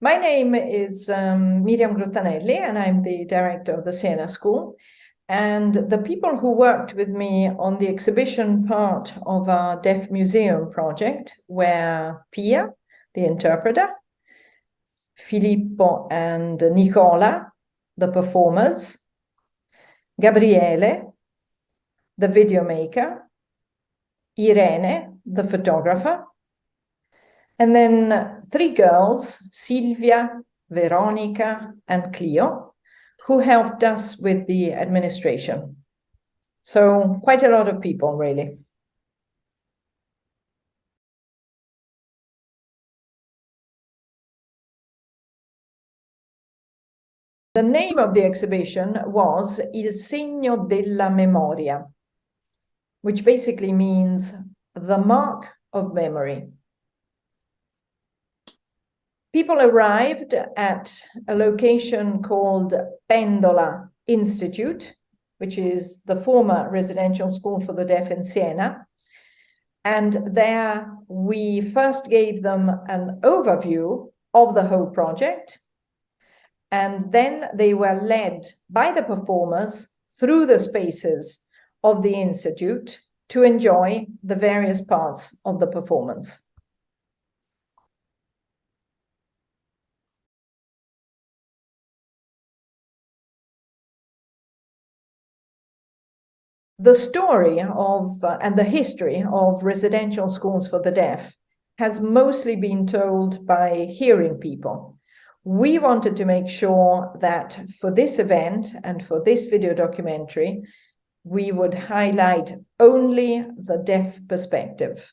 My name is Miriam Grottanelli, and I'm the director of the Siena School. And the people who worked with me on the exhibition part of our Deaf Museum project were Pia, the interpreter, Filippo and Nicola, the performers, Gabriele, the video maker, Irene, the photographer, and then three girls, Silvia, Veronica, and Clio, who helped us with the administration. So quite a lot of people, really. The name of the exhibition was Il segno della memoria, which basically means the mark of memory. People arrived at a location called Pendola Institute, which is the former residential school for the deaf in Siena. And there we first gave them an overview of the whole project. And then they were led by the performers through the spaces of the Institute to enjoy the various parts of the performance. The story of and the history of residential schools for the deaf has mostly been told by hearing people. We wanted to make sure that for this event and for this video documentary, we would highlight only the deaf perspective.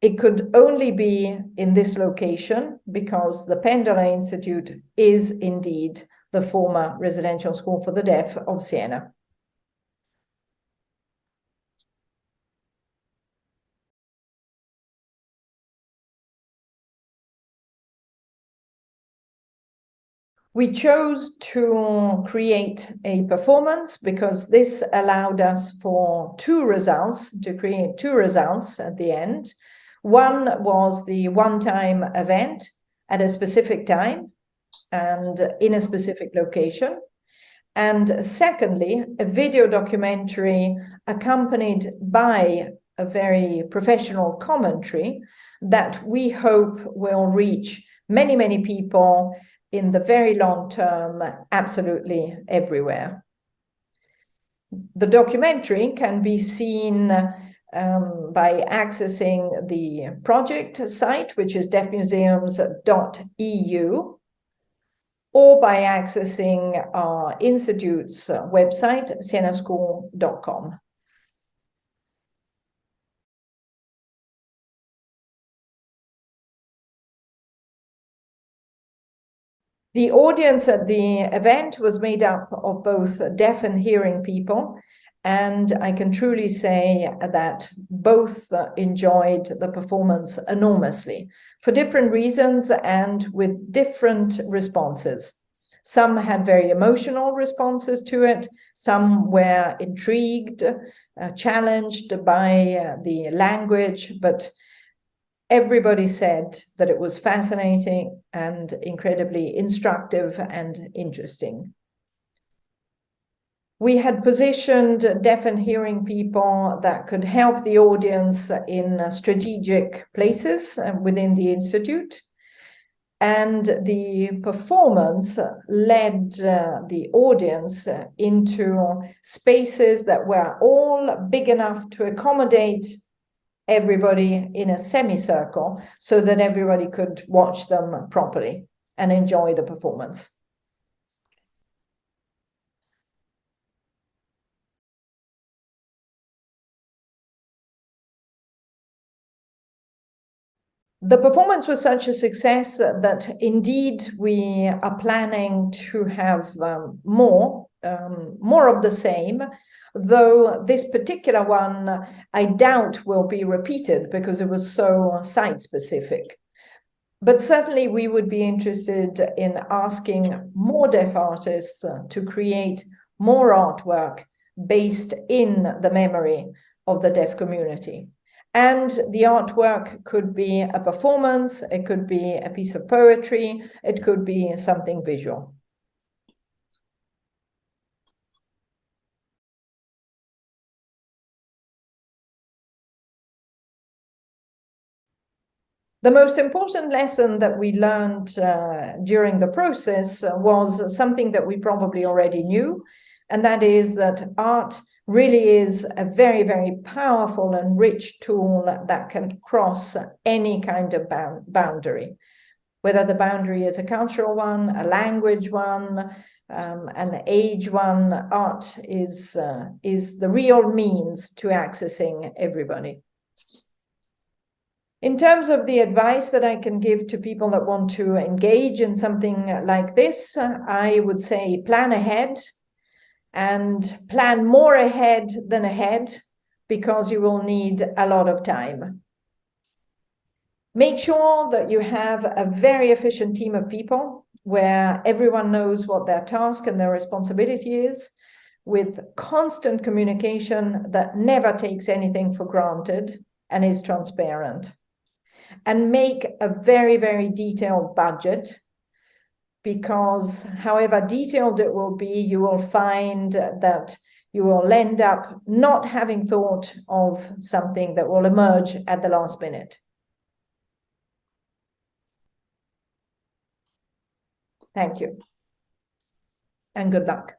It could only be in this location because the Pendola Institute is indeed the former residential school for the deaf of Siena. We chose to create a performance because this allowed us to create two results at the end. One was the one-time event at a specific time and in a specific location. And secondly, a video documentary accompanied by a very professional commentary that we hope will reach many, many people in the very long term, absolutely everywhere. The documentary can be seen by accessing the project site, which is deafmuseums.eu, or by accessing our institute's website, sienaschool.com. The audience at the event was made up of both deaf and hearing people, and I can truly say that both enjoyed the performance enormously for different reasons and with different responses. Some had very emotional responses to it, some were intrigued, challenged by the language, but everybody said that it was fascinating and incredibly instructive and interesting. We had positioned deaf and hearing people that could help the audience in strategic places within the Institute. And the performance led the audience into spaces that were all big enough to accommodate everybody in a semicircle so that everybody could watch them properly and enjoy the performance. The performance was such a success that indeed we are planning to have more of the same, though this particular one I doubt will be repeated because it was so site-specific. But certainly we would be interested in asking more deaf artists to create more artwork based in the memory of the deaf community. And the artwork could be a performance, it could be a piece of poetry, it could be something visual. The most important lesson that we learned during the process was something that we probably already knew, and that is that art really is a very, very powerful and rich tool that can cross any kind of boundary, whether the boundary is a cultural one, a language one, an age one. Art is the real means to accessing everybody. In terms of the advice that I can give to people that want to engage in something like this, I would say plan ahead, and plan more ahead than ahead, because you will need a lot of time. Make sure that you have a very efficient team of people where everyone knows what their task and their responsibility is, with constant communication that never takes anything for granted and is transparent. And make a very, very detailed budget, because however detailed it will be, you will find that you will end up not having thought of something that will emerge at the last minute. Thank you, and good luck.